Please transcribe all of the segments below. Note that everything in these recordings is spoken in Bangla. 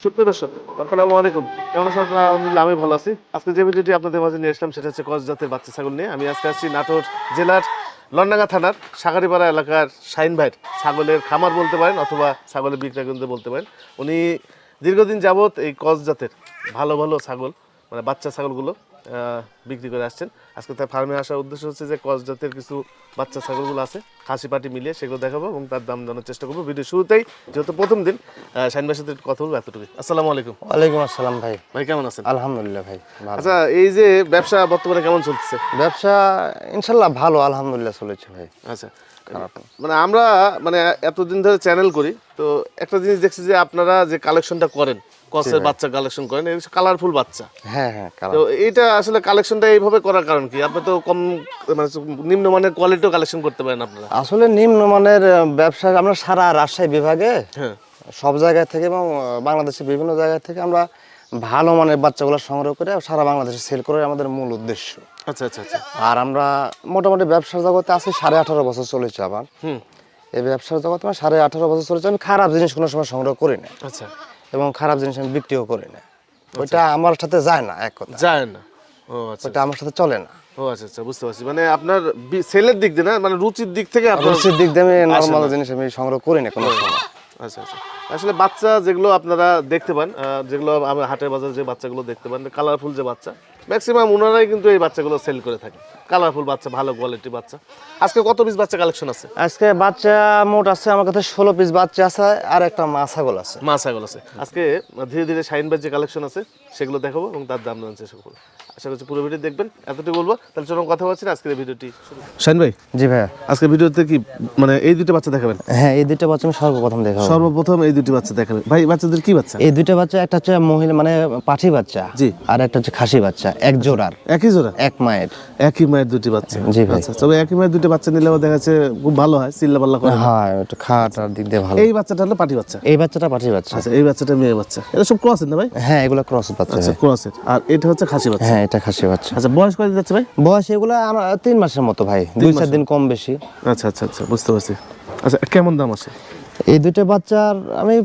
সুপ্রিয় দর্শক, আসসালামু আলাইকুম। কেমন আছেন আপনারা? আলহামদুলিল্লাহ আমি ভালো আছি। আজকে যে ভিডিওটি আপনাদের মাঝে নিয়ে আসলাম সেটা হচ্ছে ক্রস জাতের বাচ্চা ছাগল নিয়ে। আমি আজকে আসছি নাটোর জেলার লন্ডাঙ্গা থানার সাগারিপাড়া এলাকার শাহিন ভাইয়ের ছাগলের খামার বলতে পারেন অথবা ছাগলের বিক্রয় কেন্দ্র বলতে পারেন। উনি দীর্ঘদিন যাবৎ এই ক্রস জাতের ভালো ভালো ছাগল মানে বাচ্চা ছাগলগুলো বিক্রি করে আসছেন। আজকে তার ফার্মে আসার উদ্দেশ্য হচ্ছে যে ক্রস জাতের কিছু বাচ্চা ছাগলগুলো আছে খাসি পাটি মিলিয়ে সেগুলো দেখাবো এবং তার দাম জানার চেষ্টা করবো। ভিডিও শুরুতেই যেহেতু প্রথম দিন শাহিন ভাইয়ের সাথে কথা বলবো এতটুকু। আসসালামু আলাইকুম। ওয়ালাইকুম আসসালাম ভাই। ভাই কেমন আছেন? আলহামদুলিল্লাহ ভাই ভালো। আচ্ছা, এই যে ব্যবসা বর্তমানে কেমন চলতেছে? ব্যবসা ইনশাল্লাহ ভালো, আলহামদুলিল্লাহ চলেছে ভাই। আচ্ছা, খারাপ না। মানে আমরা মানে এতদিন ধরে চ্যানেল করি, তো একটা জিনিস দেখছি যে আপনারা যে কালেকশনটা করেন কসের বাচ্চা কালেকশন করেন, এই কালারফুল বাচ্চা। হ্যাঁ হ্যাঁ তো এইটা আসলে কালেকশনটা এইভাবে করার কারণ কি? আপনি তো কম মানে নিম্নমানের কোয়ালিটিও কালেকশন করতে পারেন আপনারা। আসলে নিম্নমানের ব্যবসা আমরা সারা রাজশাহী বিভাগে হ্যাঁ, সব জায়গা থেকে এবং বাংলাদেশের বিভিন্ন জায়গা থেকে আমরা ভালো মানের বাচ্চাগুলো সংগ্রহ করে সারা বাংলাদেশে সেল করে আমাদের মূল উদ্দেশ্য। আচ্ছা আচ্ছা আচ্ছা। আর আমরা মোটামুটি ব্যবসার জগতে আছি 18.5 বছর চলেছে আমার। এই ব্যবসার জগতে আমার 18.5 বছর চলেছে। আমি খারাপ জিনিস কোনো সময় সংগ্রহ করি না। আচ্ছা, এবং খারাপ জিনিস আমি বিক্রিও করি না। ওইটা আমার সাথে যায় না, এক কথা যায় না। ও আচ্ছা, ওইটা আমার সাথে চলে না। ও আচ্ছা আচ্ছা, বুঝতে পারছি। মানে আপনার সেলের দিক দিয়ে না, মানে রুচির দিক থেকে আপনার রুচির দিক দিয়ে আমি নরমাল জিনিস আমি সংগ্রহ করি না কোনো সময়। আচ্ছা আচ্ছা। আসলে বাচ্চা যেগুলো আপনারা দেখতে পান, যেগুলো আমরা হাটের বাজারে যে বাচ্চাগুলো দেখতে পান কালারফুল যে বাচ্চা, ম্যাক্সিমাম ওনারাই কিন্তু এই বাচ্চাগুলো সেল করে থাকে। কালারফুল বাচ্চা, ভালো কোয়ালিটি বাচ্চা। আজকে কত পিস বাচ্চা কালেকশন আছে? আজকে বাচ্চা মোট আছে আমার কাছে 16 পিস বাচ্চা আছে আর একটা মা ছাগল আছে। মা ছাগল আছে। আজকে ধীরে ধীরে শাহিন ভাইয়ের যে কালেকশন আছে সেগুলো দেখাবো এবং তার দাম জানার চেষ্টা করবো। আশা করছি পুরো ভিডিও দেখবেন, এতটুকু বলবো। তাহলে চলুন কথা বলছি না আজকের ভিডিওটি শুরু। শাহিন ভাই, জি ভাই, আজকে ভিডিওতে কি মানে এই দুটো বাচ্চা দেখাবেন? হ্যাঁ এই দুইটা বাচ্চা আমি সর্বপ্রথম দেখাবো। সর্বপ্রথম এই দুটি বাচ্চা দেখাবেন। ভাই বাচ্চাদের কি বাচ্চা? এই দুইটা বাচ্চা, একটা হচ্ছে মহিলা মানে পাঠি বাচ্চা, জি, আর একটা হচ্ছে খাসি বাচ্চা, এক জোড়ার। একই জোড়া? এক মায়ের। একই মায়ের দুটি বাচ্চা? জি ভাই। আচ্ছা, তবে একই মায়ের দুটি বাচ্চা নিলেও দেখা যাচ্ছে খুব ভালো হয়, চিল্লা পাল্লা করে। হ্যাঁ একটু খাওয়াটার দিক দিয়ে ভালো। এই বাচ্চাটা হলো পাটি বাচ্চা? এই বাচ্চাটা পাঠি বাচ্চা। আচ্ছা, এই বাচ্চাটা মেয়ে বাচ্চা। এটা সব ক্রসের না ভাই? হ্যাঁ এগুলো ক্রস বাচ্চা। আচ্ছা, ক্রসের। আর এটা হচ্ছে খাসি বাচ্চা? হ্যাঁ এটা খাসি বাচ্চা। আচ্ছা, বয়স কত যাচ্ছে ভাই? বয়স এগুলো 3 মাসের মতো ভাই, 2-4 দিন কম বেশি। আচ্ছা আচ্ছা আচ্ছা, বুঝতে পারছি। আচ্ছা, কেমন দাম আছে? এই দুইটা বাচ্চার আমি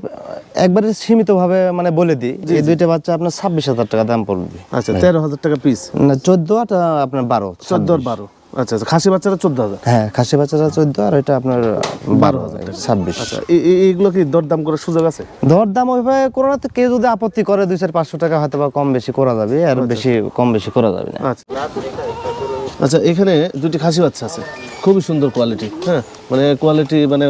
একবারে সীমিতভাবে মানে বলে দিই, এই দুইটা বাচ্চা আপনার 26,000 টাকা দাম পড়বে। আচ্ছা, 13,000 টাকা পিস? না 14 আর আপনার 12। 14 আর 12। আচ্ছা আচ্ছা, খাসি বাচ্চাটা 14,000? হ্যাঁ খাসি বাচ্চাটা 14 আর এটা আপনার 12,000 26। আচ্ছা, এইগুলো কি দরদাম করার সুযোগ আছে? দরদাম ওইভাবে করে না, তো কেউ যদি আপত্তি করে 200-500 টাকা হয়তো বা কম বেশি করা যাবে, আর বেশি কম বেশি করা যাবে না। আচ্ছা আচ্ছা, এখানে দুটি খাসি বাচ্চা আছে, খুবই সুন্দর কোয়ালিটি। হ্যাঁ, মানে কোয়ালিটি মানে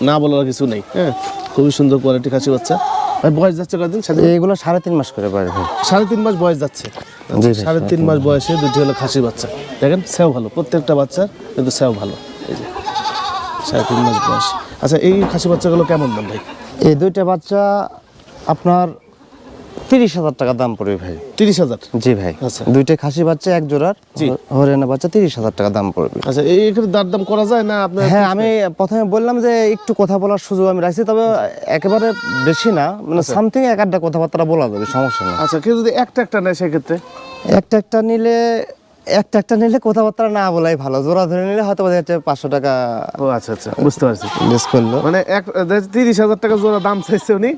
না বলার কিছু নেই। হ্যাঁ, খুবই সুন্দর কোয়ালিটি খাসি বাচ্চা। ভাই বয়স যাচ্ছে কতদিন? এইগুলো 3.5 মাস করে পারে ভাই। 3.5 মাস বয়স যাচ্ছে? 3.5 মাস বয়সে দুটি হলো খাসি বাচ্চা। দেখেন সেও ভালো, প্রত্যেকটা বাচ্চার কিন্তু সেও ভালো। এই যে 3.5 মাস বয়স। আচ্ছা, এই খাসি বাচ্চাগুলো কেমন দাম ভাই? এই দুইটা বাচ্চা আপনার 30,000 টাকা দাম পড়বে ভাই। 30,000? জি ভাই। আচ্ছা, দুইটা খাসি বাচ্চা এক জোড়ার, হরিয়ানা বাচ্চা 30,000 টাকা দাম পড়বে। আচ্ছা, এইখানে দাম করা যায় না আপনার? হ্যাঁ আমি প্রথমে বললাম যে একটু কথা বলার সুযোগ আমি রাখছি, তবে একেবারে বেশি না, মানে সামথিং এক আধটা কথাবার্তা বলা যাবে, সমস্যা নেই। আচ্ছা, কেউ যদি একটা নেয় সেক্ষেত্রে? একটা নিলে কথাবার্তা না বলাই ভালো, জোড়া ধরে নিলে হয়তো 500 টাকা। ও আচ্ছা আচ্ছা, বুঝতে পারছি। লেস করলো মানে 30,000 টাকা জোড়া দাম চাইছে উনি।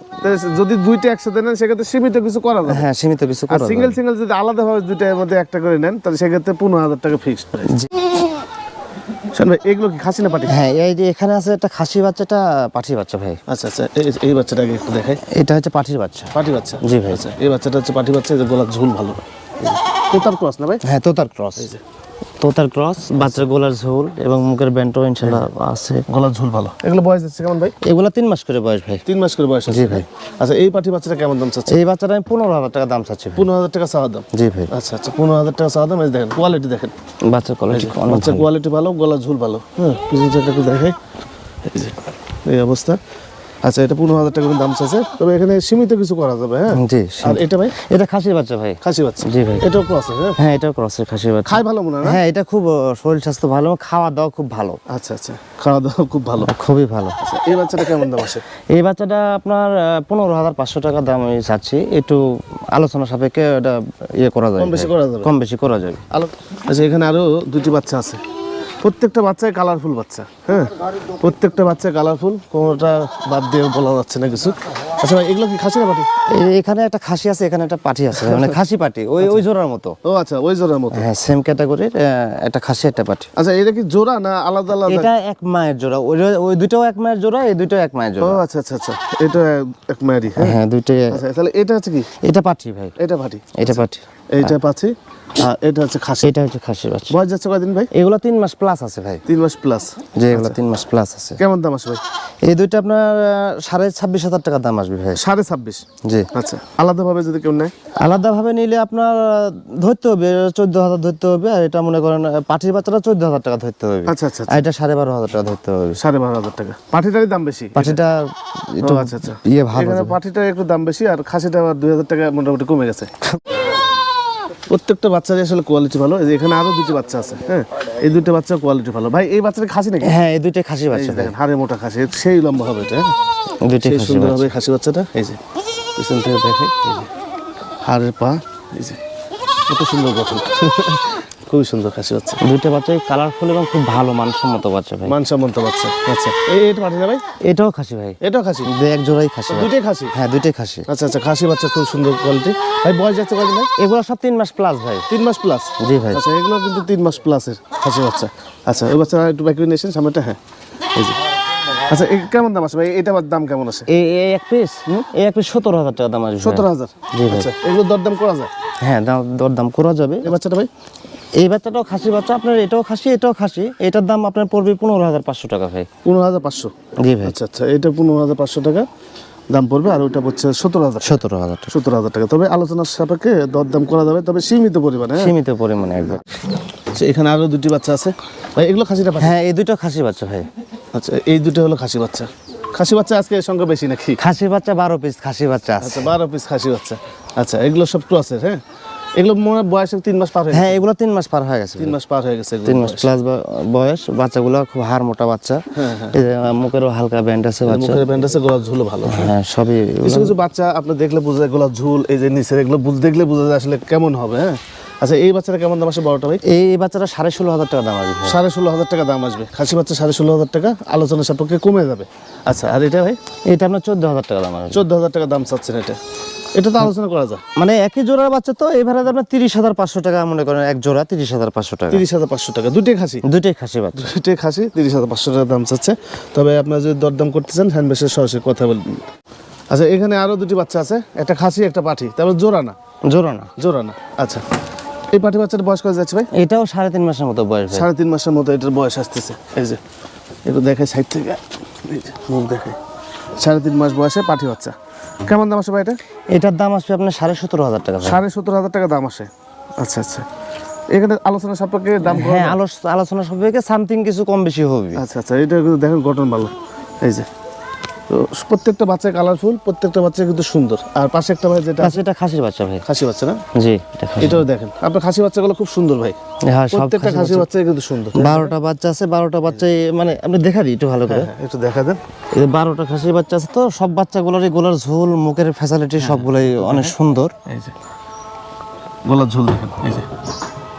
যদি দুইটা একসাথে নেন সেক্ষেত্রে সীমিত কিছু করা যাবে। হ্যাঁ সীমিত কিছু করা যাবে। সিঙ্গেল সিঙ্গেল যদি আলাদাভাবে দুইটার মধ্যে একটা করে নেন তাহলে সেক্ষেত্রে 15,000 টাকা ফিক্সড প্রাইস। শোন ভাই, এগুলো কি খাসি না পাটি? হ্যাঁ এই যে এখানে আছে একটা খাসি বাচ্চাটা পাঠি বাচ্চা ভাই। আচ্ছা আচ্ছা, এই বাচ্চাটাকে একটু দেখাই। এটা হচ্ছে পাঠির বাচ্চা। পাটি বাচ্চা? জি ভাই। আচ্ছা, এই বাচ্চাটা হচ্ছে পাটি বাচ্চা। এই যে গলার ঝুল ভালো, তোতার ক্রস না ভাই? হ্যাঁ তোতার ক্রস। তোতার ক্রস, বাচ্চার গলার ঝোল এবং মুখের ব্যান্ডও ইনশাআল্লাহ আছে। গলার ঝুল ভালো। এগুলো বয়স যাচ্ছে কেমন ভাই? এগুলো 3 মাস করে বয়স ভাই। 3 মাস করে বয়স? জি ভাই। আচ্ছা, এই পাটি বাচ্চাটা কেমন দাম চাচ্ছে? এই বাচ্চাটা আমি 15,000 টাকা দাম চাচ্ছি। 15,000 টাকা চাওয়া দাম? জি ভাই। আচ্ছা আচ্ছা, 15,000 টাকা চাওয়া দাম। এই দেখেন কোয়ালিটি, দেখেন বাচ্চার কোয়ালিটি, বাচ্চার কোয়ালিটি ভালো, গলার ঝুল ভালো। হ্যাঁ, কিছু একটু দেখাই। এই যে এই অবস্থা। আচ্ছা, এটা 15,000 টাকা দাম চাচ্ছে, তবে এখানে সীমিত কিছু করা যাবে। হ্যাঁ জি। আর এটা ভাই? এটা খাসির বাচ্চা ভাই। খাসি বাচ্চা? জি ভাই। এটাও ক্রস? হ্যাঁ এটাও ক্রসের খাসির বাচ্চা। খায় ভালো মনে হয় না? হ্যাঁ এটা খুব শরীর স্বাস্থ্য ভালো, খাওয়া দাওয়া খুব ভালো। আচ্ছা আচ্ছা, খাওয়া দাওয়া খুব ভালো, খুবই ভালো। আচ্ছা, এই বাচ্চাটা কেমন দাম আছে? এই বাচ্চাটা আপনার 15,500 টাকা দাম আমি চাচ্ছি, একটু আলোচনা সাপেক্ষে এটা ইয়ে করা যাবে, কম বেশি করা যাবে? কম বেশি করা যাবে। আচ্ছা, এখানে আরো দুটি বাচ্চা আছে, প্রত্যেকটা বাচ্চাই কালারফুল বাচ্চা। হ্যাঁ, প্রত্যেকটা বাচ্চাই কালারফুল, কোনোটা বাদ দিয়ে বলা যাচ্ছে না কিছু। আচ্ছা ভাই এগুলো কি খাসি না পাটি? এখানে একটা খাসি আছে, এখানে একটা পাঠি আছে, মানে খাসি পাঠি ওই জোড়ার মতো। ও আচ্ছা, ওই জোড়ার মতো। হ্যাঁ, সেম ক্যাটাগরির একটা খাসি একটা পাঠি। আচ্ছা এটা কি জোড়া না আলাদা আলাদা? এটা এক মায়ের জোড়া, ওই দুটোও এক মায়ের জোড়া, এই দুটো এক মায়ের ও জোড়া। আচ্ছা আচ্ছা আচ্ছা, এটা এক মায়েরই। হ্যাঁ হ্যাঁ, দুইটাই। আচ্ছা তাহলে এটা হচ্ছে কি? এটা পাঠি ভাই, এটা পাটি। এটা পাঠি, এইটা পাচ্ছি, আর এটা হচ্ছে খাসি। এটা হচ্ছে খাসির বাচ্চা। বয়স যাচ্ছে কয়দিন ভাই? এগুলো 3 মাস প্লাস আছে ভাই। 3 মাস প্লাস। যে এগুলো 3 মাস প্লাস আছে। কেমন দাম আসবে ভাই? এই দুইটা আপনার 26,500 টাকা দাম আসবে ভাই। 26.5। জি। আচ্ছা আলাদাভাবে যদি কেউ নেয়? আলাদাভাবে নিলে আপনার ধরতে হবে 14,000 ধরতে হবে, আর এটা মনে করেন পাঠির বাচ্চাটা 14,000 টাকা ধরতে হবে। আচ্ছা আচ্ছা আর এটা 12,500 টাকা ধরতে হবে। 12,500 টাকা। পাঠিটারই দাম বেশি? পাঠিটা একটু আচ্ছা আচ্ছা, ভালো। এখানে পাঠিটা একটু দাম বেশি, আর খাসিটা আবার 2,000 টাকা মোটামুটি কমে গেছে। প্রত্যেকটা বাচ্চারই আসলে কোয়ালিটি ভালো। এই যে এখানে আরো দুটি বাচ্চা আছে। হ্যাঁ, এই দুটো বাচ্চা কোয়ালিটি ভালো। ভাই এই বাচ্চাটা খাসি নাকি? হ্যাঁ, এই দুইটাই খাসি এই বাচ্চা যে ভাই। দেখেন হাড়ে মোটা খাসি, সেই লম্বা হবে এটা। হ্যাঁ, দুইটাই সেই খাসি সুন্দর বাচ্চা। হবে খাসি বাচ্চাটা। এই যে পিছন থেকে দেখে, এই যে হাড়ের পা, এই যে কত সুন্দর গঠন। খুবই সুন্দর খাসি বাচ্চা। দুইটা বাচ্চাই কালারফুল এবং খুব ভালো মানসম্মত বাচ্চা ভাই। মানসম্মত বাচ্চা। আচ্ছা এটা পাঠি না ভাই? এটাও খাসি ভাই, এটাও খাসি? এক জোড়াই খাসি ভাই। দুইটাই খাসি? হ্যাঁ, দুইটাই খাসি। আচ্ছা আচ্ছা, খাসি বাচ্চা খুব সুন্দর কোয়ালিটি। ভাই বয়স যাচ্ছে কয়দিন ভাই? এগুলো সব 3 মাস প্লাস ভাই। 3 মাস প্লাস? জি ভাই। আচ্ছা এগুলো কিন্তু 3 মাস প্লাসের খাসি বাচ্চা। আচ্ছা ওই বাচ্চা একটু ব্যাক করে নিয়েছেন সামনেটা। হ্যাঁ এই যে। আচ্ছা কেমন দাম আছে ভাই? এটার দাম কেমন আছে? এই এক পিস 17,000 টাকা দাম আসবে। 17,000? জি ভাই। আচ্ছা এগুলো দরদাম করা যায়? হ্যাঁ, দরদাম করা যাবে। এই বাচ্চাটা ভাই? এই বাচ্চাটাও খাসি বাচ্চা আপনার, এটাও খাসি এটাও খাসি। এটার দাম আপনার পড়বে 15,500 টাকা ভাই। 15,500? জি ভাই। আচ্ছা আচ্ছা, এটা 15,500 টাকা দাম পড়বে, আর ওটা হচ্ছে 17,000। 17,000 টাকা। 17,000 টাকা। তবে আলোচনার সাপেক্ষে দরদাম করা যাবে, তবে সীমিত পরিমাণে। হ্যাঁ? সীমিত পরিমাণে একবার। আচ্ছা এখানে আরো দুটি বাচ্চা আছে ভাই, এগুলো খাসিটা পাঠি? হ্যাঁ, এই দুটো খাসি বাচ্চা ভাই। আচ্ছা এই দুটো হলো খাসি বাচ্চা। খাসি বাচ্চা আজকে এর সংখ্যা বেশি নাকি? খাসি বাচ্চা 12 পিস খাসি বাচ্চা আছে। আচ্ছা 12 পিস খাসি বাচ্চা। আচ্ছা এগুলো সব ক্রসের? হ্যাঁ, এগুলো মনে হয় বয়সে 3 মাস পার হয়ে গেছে? হ্যাঁ, এগুলো 3 মাস পার হয়ে গেছে। 3 মাস পার হয়ে গেছে এগুলো 3 মাস প্লাস বয়স। বাচ্চাগুলো খুব হাড় মোটা বাচ্চা। এই যে মুখেরও হালকা ব্যান্ড আছে বাচ্চা। মুখের ব্যান্ড আছে, গলার ঝুলও ভালো। হ্যাঁ, সবই। কিছু কিছু বাচ্চা আপনি দেখলে বোঝা যায় গলার ঝুল, এই যে নিচের এগুলো দেখলে বোঝা যায় আসলে কেমন হবে। হ্যাঁ আচ্ছা এই বাচ্চাটা কেমন দাম আসে বড়টা ভাই? এই বাচ্চাটা 16,500 টাকা দাম আসবে। 16,500 টাকা দাম আসবে। খাসি বাচ্চা 16,500 টাকা, আলোচনা সাপেক্ষে কমে যাবে। আচ্ছা আর এটা ভাই? এটা আপনার 14,000 টাকা দাম আসবে। 14,000 টাকা দাম চাচ্ছেন এটা? এটা তো আলোচনা করা যায়। মানে একই জোড়ার বাচ্চা তো এবারে আপনার 30,500 টাকা মনে করেন, এক জোড়া 30,500 টাকা। 30,500 টাকা। দুটোই খাসি? দুইটাই খাসি বাচ্চা। দুটোই খাসি, 30,500 টাকা দাম চাচ্ছে। তবে আপনার যদি দরদাম করতে চান হ্যান্ডবেসের সরাসরি কথা বলবেন। আচ্ছা এখানে আরো দুটি বাচ্চা আছে, একটা খাসি একটা পাঠি, তারপর জোড়া না? জোড়া না। জোড়া না। আচ্ছা এই পাঠি বাচ্চাটা বয়স কত যাচ্ছে ভাই? এটাও 3.5 মাসের মতো বয়স ভাই। 3.5 মাসের মতো এটার বয়স আসতেছে। এই যে একটু দেখাই সাইড থেকে, এই যে মুখ দেখাই। 3.5 মাস বয়সে পাঠি বাচ্চা। কেমন দাম আসে ভাই এটা? এটার দাম আসবে আপনার 17,500 টাকা ভাই। 17,500 টাকা দাম আসে। আচ্ছা আচ্ছা, এখানে আলোচনা সাপেক্ষে দাম কম? হ্যাঁ, আলোচনা সবাইকে সামথিং কিছু কম বেশি হবে। আচ্ছা আচ্ছা, এটা কিন্তু দেখেন গঠন ভালো। এই যে তো প্রত্যেকটা বাচ্চা কালারফুল, প্রত্যেকটা বাচ্চা কিন্তু সুন্দর। আর পাশে একটা ভাই যেটা আচ্ছা, এটা খাসির বাচ্চা ভাই। খাসি বাচ্চা না? জি, এটা খাসি। এটাও দেখেন আপনার খাসি বাচ্চাগুলো খুব সুন্দর ভাই। হ্যাঁ, সব প্রত্যেকটা খাসি বাচ্চা কিন্তু সুন্দর। 12টা বাচ্চা আছে, 12টা বাচ্চা মানে আপনি দেখা দিই একটু ভালো করে। হ্যাঁ, একটু দেখা দেন। এই যে 12টা খাসি বাচ্চা আছে তো, সব বাচ্চাগুলোরই গলার ঝোল, মুখের ফ্যাসিলিটি সবগুলোই অনেক সুন্দর। এই যে গলার ঝোল দেখেন, এই যে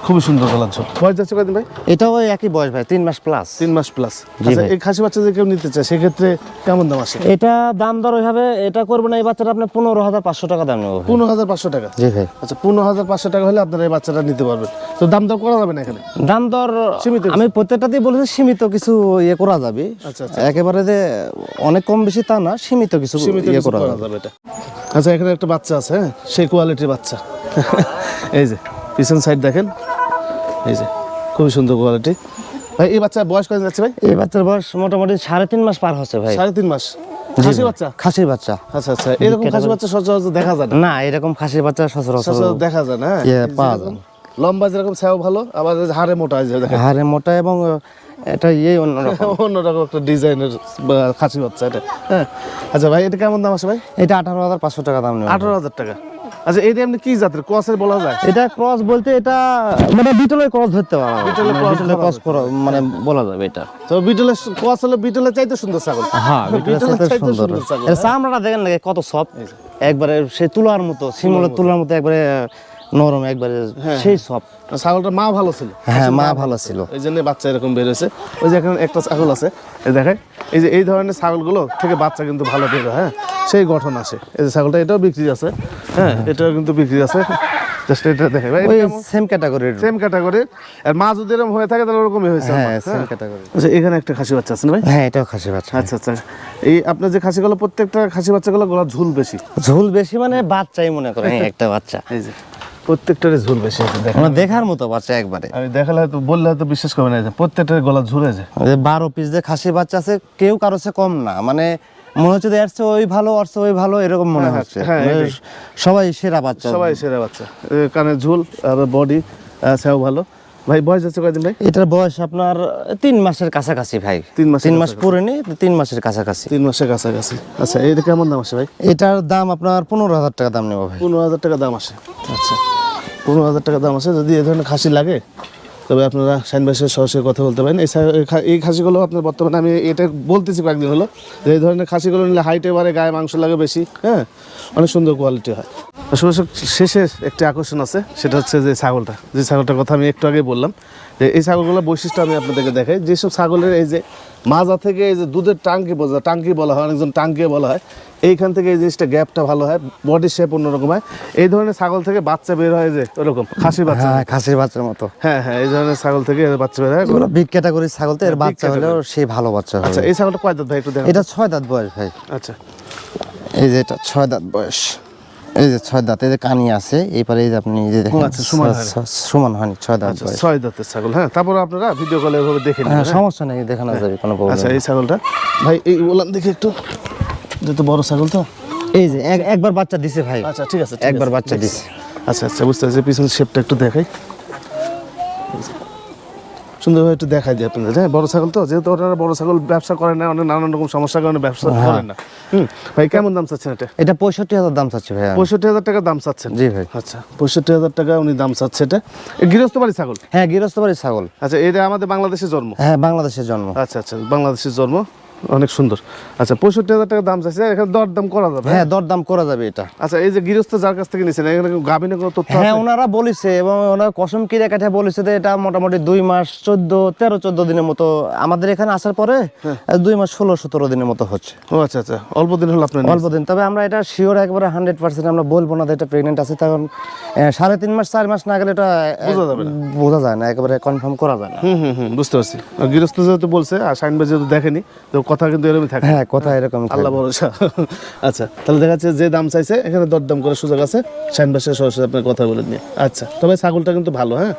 খুবই সুন্দর গলার ঝোল। বয়স যাচ্ছে কদিন ভাই? এটাও ওই একই বয়স ভাই, 3 মাস প্লাস। 3 মাস প্লাস। জি আচ্ছা ভাই। এই খাসি বাচ্চা যদি কেউ নিতে চায় সেক্ষেত্রে কেমন দাম আসে? এটা দাম দর ওইভাবে এটা করবো না, এই বাচ্চাটা আপনি 15,500 টাকা দাম নেবো। 15,500 টাকা? জি ভাই। আচ্ছা 15,500 টাকা হলে আপনারা এই বাচ্চাটা নিতে পারবেন। তো দাম দর করা যাবে না এখানে? দাম দর সীমিত? আমি প্রত্যেকটাতেই বলেছি সীমিত কিছু ইয়ে করা যাবে। আচ্ছা আচ্ছা, একেবারে যে অনেক কম বেশি তা না, সীমিত কিছু সীমিত ইয়ে কিছু করা করা যাবে। যাবে এটা। আচ্ছা এখানে একটা বাচ্চা আছে, হ্যাঁ সেই কোয়ালিটির বাচ্চা। এই যে পিছন সাইড দেখেন, এই যে খুবই সুন্দর কোয়ালিটি। ভাই এই বাচ্চা বয়স কত যাচ্ছে ভাই? এই বাচ্চার বয়স মোটামুটি 3.5 মাস পার হচ্ছে ভাই। 3.5 মাস? জি খাসি ভাই। বাচ্চা? খাসির বাচ্চা। আচ্ছা আচ্ছা, এরকম খাসি বাচ্চা সচরাচর দেখা যায় না। না, এরকম খাসির বাচ্চা সচরাচর সচরাচর দেখা যায় না। হ্যাঁ ইয়ে এই যে পাওয়া এরকম যায় না। লম্বা যেরকম ছাও ভালো, আবার হাড়ে মোটা আছে দেখেন। হাড়ে মোটা এবং এটা ইয়ে অন্যরকম। অন্যরকম একটা ডিজাইনের খাসি বাচ্চা এটা। হ্যাঁ আচ্ছা ভাই এটা কেমন দাম আছে ভাই? এটা 18,500 টাকা দাম নেবে। 18,000 টাকা। আচ্ছা এটা এমনি কি জাতের, ক্রসের বলা যায়? এটা ক্রস বলতে এটা মানে বিটলের ক্রস ধরতে পারো। বিটলের cross বিটলের ক্রস মানে বলা যাবে এটা। তো বিটলের ক্রস হলে বিটলের চাইতে সুন্দর ছাগল। হ্যাঁ, বিটলের চাইতে সুন্দর। ছাগল। এর চামড়াটা দেখেন না কত সফট, একবারে সেই তুলার মতো, শিমুলের তুলার মতো একবারে নরম একবারে হ্যাঁ, সেই সব। ছাগলটা মা ভালো ছিল, হ্যাঁ মা ভালো ছিল। এই জন্য বাচ্চা এরকম বের হয়েছে। ওই যে এখানে একটা ছাগল আছে, এই দেখেন, এই যে এই ধরনের ছাগলগুলো থেকে বাচ্চা কিন্তু ভালো বের হয়, হ্যাঁ, সেই গঠন আসে। এই যে ছাগলটা, এটাও বিক্রি আছে, হ্যাঁ, এটাও কিন্তু বিক্রি আছে। জাস্ট এটা দেখে ভাই, ওই সেম ক্যাটাগরির। সেম ক্যাটাগরির। আর মা যদি এরকম হয়ে থাকে তাহলে ওরকমই হয়েছে। হ্যাঁ আমার, সেম ক্যাটাগরি। আচ্ছা, এখানে একটা খাসি বাচ্চা আছে না ভাই? হ্যাঁ এটাও খাসি বাচ্চা। আচ্ছা আচ্ছা, এই আপনার যে খাসিগুলো, প্রত্যেকটা খাসি বাচ্চাগুলো গলা ঝুল বেশি। ঝুল বেশি মানে বাচ্চাই মনে করেন একটা বাচ্চা। এই যে প্রত্যেকটারই ঝুল বেশি আছে, দেখেন। মানে দেখার মতো বাচ্চা একবারে। আমি দেখালে হয়তো, বললে হয়তো বিশ্বাস করবে না, এই যে প্রত্যেকটার গলা ঝুলে যায়। 12 পিস যে খাসি বাচ্চা আছে কেউ কারো চেয়ে কম না, মানে মনে হচ্ছে যে এর চেয়ে ওই ভালো, ওর চেয়ে ওই ভালো, এরকম মনে হ্যাঁ, হচ্ছে। হ্যাঁ, মানে এটাই। সবাই সেরা বাচ্চা। সবাই সেরা বাচ্চা, কানের ঝুল আর বডি সেও ভালো। ভাই বয়স আছে কয়দিন ভাই? এটার বয়স আপনার 3 মাসের কাছাকাছি ভাই। 3 মাসের 3 মাস পুরেনি, 3 মাসের কাছাকাছি। 3 মাসের কাছাকাছি। আচ্ছা, এটা কেমন দাম আসে ভাই? এটার দাম আপনার 15,000 টাকা দাম নেব ভাই। 15,000 টাকা দাম আসে। আচ্ছা, 15,000 টাকা দাম আসে। যদি এই ধরনের খাসি লাগে তবে আপনারা শাইন ভাইয়ের সরাসরি কথা বলতে পারেন। এই খাসিগুলো আপনার বর্তমানে, আমি এটা বলতেছি কয়েকদিন হলো, যে এই ধরনের খাসিগুলো নিলে হাইটে বাড়ে, গায়ে মাংস লাগে বেশি, হ্যাঁ, অনেক সুন্দর কোয়ালিটি হয়। শেষের একটি আকর্ষণ আছে, সেটা হচ্ছে যে ছাগলটা, যে ছাগলটার কথা আমি একটু আগে বললাম, যে এই ছাগলগুলোর বৈশিষ্ট্য আমি আপনাদেরকে দেখাই। যেসব ছাগলের এই যে মাজা থেকে এই যে দুধের টাঙ্কি বলা হয়, অনেকজন টাঙ্কি বলা হয়, এইখান থেকে এই জিনিসটা গ্যাপটা ভালো হয়, বডি শেপ অন্যরকম হয়। এই ধরনের ছাগল থেকে বাচ্চা বের হয়, যে ওরকম খাসি বাচ্চা। হ্যাঁ খাসির বাচ্চার মতো। হ্যাঁ হ্যাঁ, এই ধরনের ছাগল থেকে এর বাচ্চা বের হয়। এগুলো বিগ ক্যাটাগরির ছাগল, তো এর big বাচ্চা হলেও সেই ভালো বাচ্চা হবে। আচ্ছা, এই ছাগলটা কয় দাঁত ভাই একটু দেখেন? এটা 6 দাঁত বয়স ভাই। আচ্ছা, এই যে এটা 6 দাঁত বয়স, এই যে 6 দাঁত, এই যে কানি আছে, এইপারে এই যে আপনি এই যে দেখেন, আচ্ছা, সমান হয়নি। সমান হয়নি, 6 দাঁত আচ্ছা, বয়স। 6 দাঁতের ছাগল। হ্যাঁ, তারপর আপনারা ভিডিও কলে এভাবে দেখে হ্যাঁ নেবেন। সমস্যা নেই, দেখানো যাবে, কোনো প্রবলেম আচ্ছা, নেই। এই ছাগলটা ভাই, এই ওলান দেখে একটু, যেহেতু বড় ছাগল তো। এই যে একবার বাচ্চা দিছে ভাই। আচ্ছা, ঠিক আছে, একবার বাচ্চা দিছে। আচ্ছা আচ্ছা, বুঝতে পারছি। পিছনের শেপটা একটু দেখাই, সুন্দরভাবে একটু দেখাই দিই আপনাদের। হ্যাঁ, বড় ছাগল তো, যেহেতু ওনারা বড় ছাগল ব্যবসা করেন না, অনেক নানান রকম সমস্যার কারণে ব্যবসা করেন না। ভাই কেমন দাম চাচ্ছেন এটা? এটা 65,000 দাম চাচ্ছি ভাই। 65,000 টাকা দাম চাচ্ছেন? জি ভাই। আচ্ছা, 65,000 টাকা উনি দাম চাচ্ছে। এটা গৃহস্থ বাড়ি ছাগল? হ্যাঁ গৃহস্থ বাড়ির ছাগল। আচ্ছা, এটা আমাদের বাংলাদেশে জন্ম? হ্যাঁ বাংলাদেশের জন্ম। আচ্ছা আচ্ছা, বাংলাদেশের জন্ম, অনেক সুন্দর। আচ্ছা, 65,000 টাকা দাম চাইছে, এখানে দরদাম করা যাবে? হ্যাঁ দরদাম করা যাবে এটা। আচ্ছা, এই যে গৃহস্থ যার কাছ থেকে নিছেন, এখানে গাভিনের কোনো তথ্য হ্যাঁ আছে? ওনারা বলেছে, এবং ওনারা কসম কিরে কাঠে বলেছে যে এটা মোটামুটি 2 মাস 13-14 দিনের মতো আমাদের এখানে আসার পরে 2 মাস 16-17 দিনের মতো হচ্ছে। ও আচ্ছা আচ্ছা, অল্প দিন হলো আপনার? অল্প দিন, তবে আমরা এটা শিওর একবারে 100% আমরা বলবো না যে এটা প্রেগনেন্ট আছে, তখন 3.5 মাস 4 মাস না গেলে এটা বোঝা যাবে না। বোঝা যায় না, একেবারে কনফার্ম করা যায় না। বুঝতে পারছি। আর গৃহস্থ যেহেতু বলছে, আর শাইন ভাই যেহেতু দেখেনি, তো কথা কিন্তু এরকমই থাকে। হ্যাঁ কথা এরকম। আল্লাহ ভরসা। আচ্ছা, তাহলে দেখা যাচ্ছে যে দাম চাইছে, এখানে দরদাম করার সুযোগ আছে। শাইন ভাইয়ের সরাসরি আপনার কথা বলে নিয়ে। আচ্ছা, তবে ছাগলটা কিন্তু ভালো। হ্যাঁ,